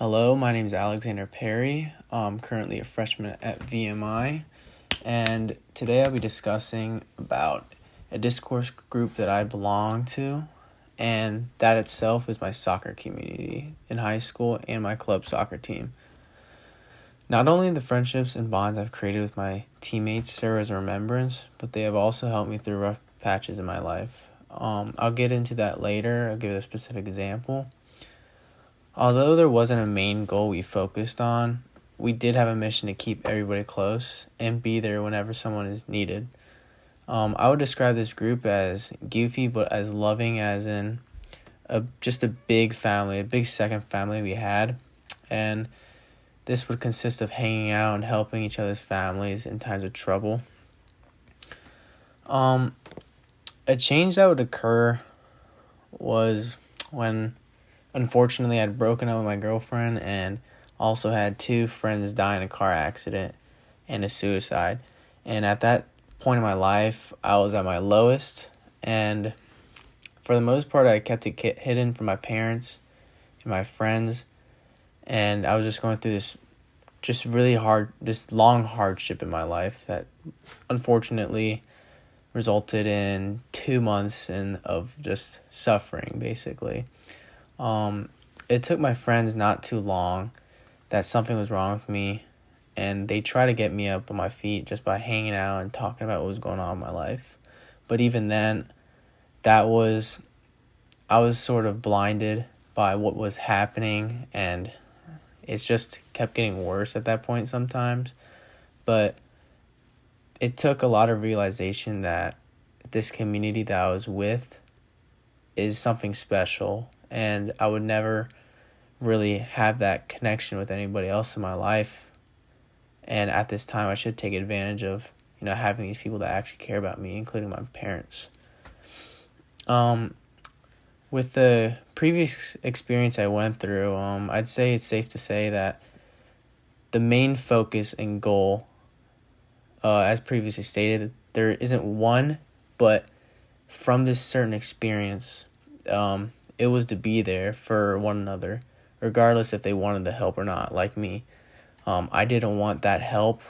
Hello, my name is Alexander Perry. I'm currently a freshman at VMI, and today I'll be discussing about a discourse group that I belong to, and that itself is my soccer community in high school and my club soccer team. Not only the friendships and bonds I've created with my teammates serve as a remembrance, but they have also helped me through rough patches in my life. I'll get into that later. I'll give a specific example. Although there wasn't a main goal we focused on, we did have a mission to keep everybody close and be there whenever someone is needed. I would describe this group as goofy, but as loving, as in just a big family, a big second family we had. And this would consist of hanging out and helping each other's families in times of trouble. A change that would occur was when, unfortunately, I'd broken up with my girlfriend and also had two friends die in a car accident and a suicide. And at that point in my life, I was at my lowest, and for the most part, I kept it hidden from my parents and my friends, and I was just going through this long hardship in my life that unfortunately resulted in 2 months of just suffering, basically. It took my friends not too long that something was wrong with me, and they tried to get me up on my feet just by hanging out and talking about what was going on in my life. But even then, I was sort of blinded by what was happening, and it just kept getting worse at that point sometimes. But it took a lot of realization that this community that I was with is something special, and I would never really have that connection with anybody else in my life. And at this time, I should take advantage of, having these people that actually care about me, including my parents. With the previous experience I went through, I'd say it's safe to say that the main focus and goal, as previously stated, there isn't one, but from this certain experience, it was to be there for one another, regardless if they wanted the help or not, like me. I didn't want that help,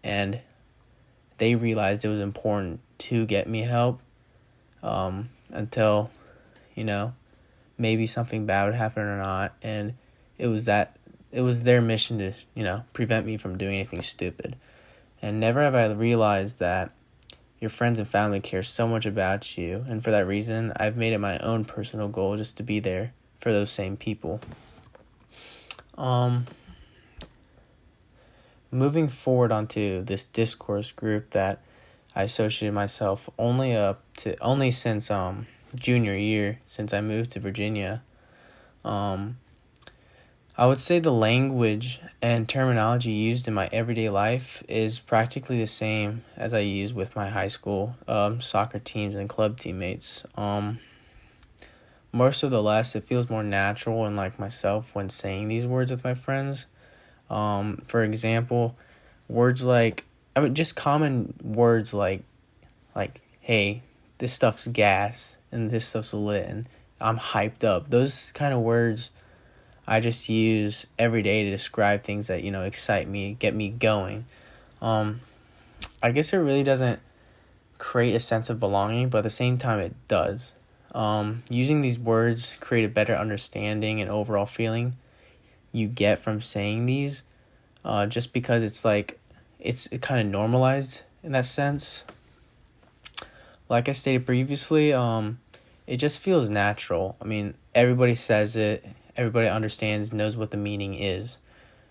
and they realized it was important to get me help until, maybe something bad would happen or not. And it was their mission to, prevent me from doing anything stupid. And never have I realized that your friends and family care so much about you. And for that reason, I've made it my own personal goal just to be there for those same people. Moving forward onto this discourse group that I associated myself only since junior year, since I moved to Virginia. I would say the language and terminology used in my everyday life is practically the same as I use with my high school soccer teams and club teammates. More so the less, it feels more natural and like myself when saying these words with my friends. For example, words just common words like, hey, this stuff's gas and this stuff's lit and I'm hyped up. Those kind of words I just use every day to describe things that, excite me, get me going. I guess it really doesn't create a sense of belonging, but at the same time it does. Using these words create a better understanding and overall feeling you get from saying these, just because it's kind of normalized in that sense. Like I stated previously, it just feels natural. I mean, everybody says it, everybody understands, knows what the meaning is.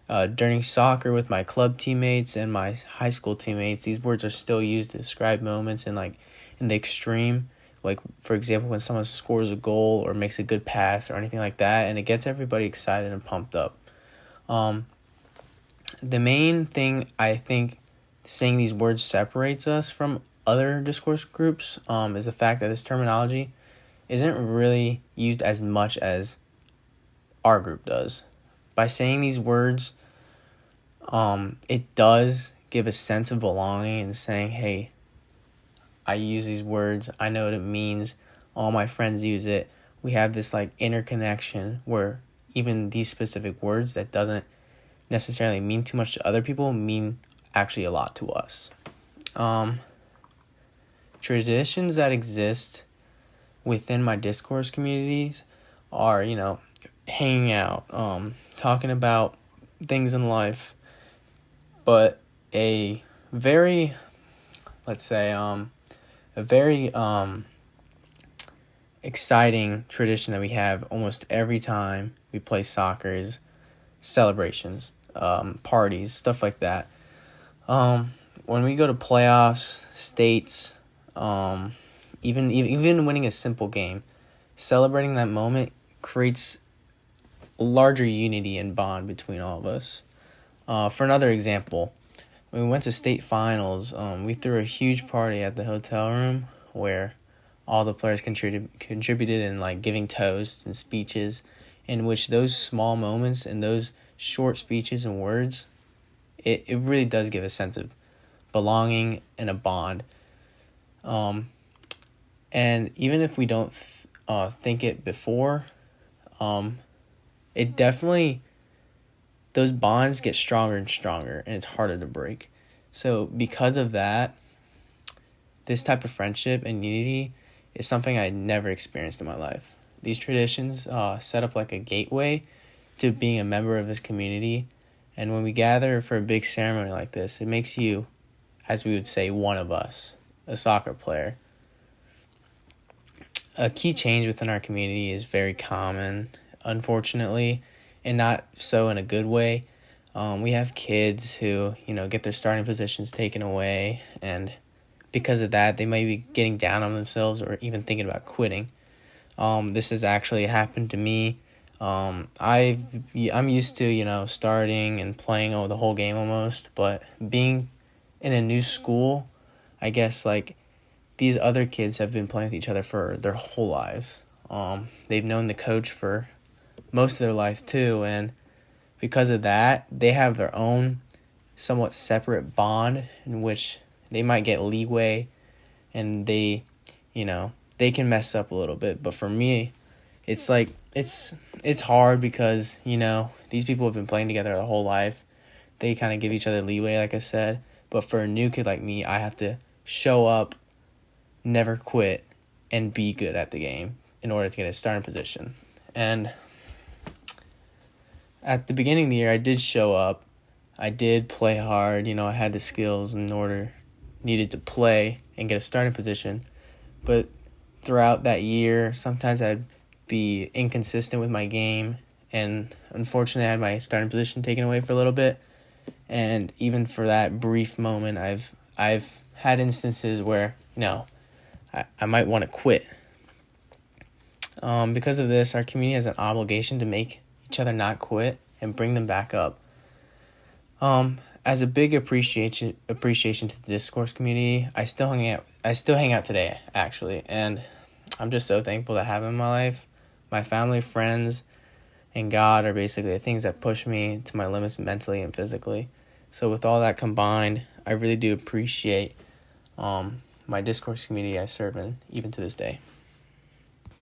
During soccer with my club teammates and my high school teammates, these words are still used to describe moments in the extreme. Like, for example, when someone scores a goal or makes a good pass or anything like that, and it gets everybody excited and pumped up. The main thing I think saying these words separates us from other discourse groups is the fact that this terminology isn't really used as much as our group does. By saying these words, it does give a sense of belonging and saying, hey, I use these words, I know what it means, all my friends use it. We have this interconnection where even these specific words that doesn't necessarily mean too much to other people mean actually a lot to us. Traditions that exist within my discourse communities are, hanging out, talking about things in life, but a very, let's say, a very exciting tradition that we have almost every time we play soccer is celebrations, parties, stuff like that. When we go to playoffs, states, even winning a simple game, celebrating that moment creates a larger unity and bond between all of us. For another example, when we went to state finals, we threw a huge party at the hotel room where all the players contributed in like giving toasts and speeches, in which those small moments and those short speeches and words, it really does give a sense of belonging and a bond. And even if we don't think it before, it definitely, those bonds get stronger and stronger, and it's harder to break. So because of that, this type of friendship and unity is something I never experienced in my life. These traditions set up like a gateway to being a member of this community. And when we gather for a big ceremony like this, it makes you, as we would say, one of us, a soccer player. A key change within our community is very common, unfortunately, and not so in a good way. We have kids who, get their starting positions taken away, and because of that, they might be getting down on themselves or even thinking about quitting. This has actually happened to me. I'm used to, starting and playing the whole game almost, but being in a new school, I guess, like, these other kids have been playing with each other for their whole lives. They've known the coach for most of their life too, and because of that, they have their own somewhat separate bond in which they might get leeway, and they can mess up a little bit. But for me, it's like it's hard because these people have been playing together their whole life. They kind of give each other leeway, like I said. But for a new kid like me, I have to show up, never quit, and be good at the game in order to get a starting position. And at the beginning of the year, I did show up. I did play hard. I had the skills needed to play and get a starting position. But throughout that year, sometimes I'd be inconsistent with my game, and unfortunately, I had my starting position taken away for a little bit. And even for that brief moment, I've had instances where I might want to quit. Because of this, our community has an obligation to make each other not quit and bring them back up. As a big appreciation to the discourse community, I still hang out today, actually, and I'm just so thankful to have them in my life. My family, friends, and God are basically the things that push me to my limits mentally and physically. So with all that combined, I really do appreciate my discourse community I serve in, even to this day.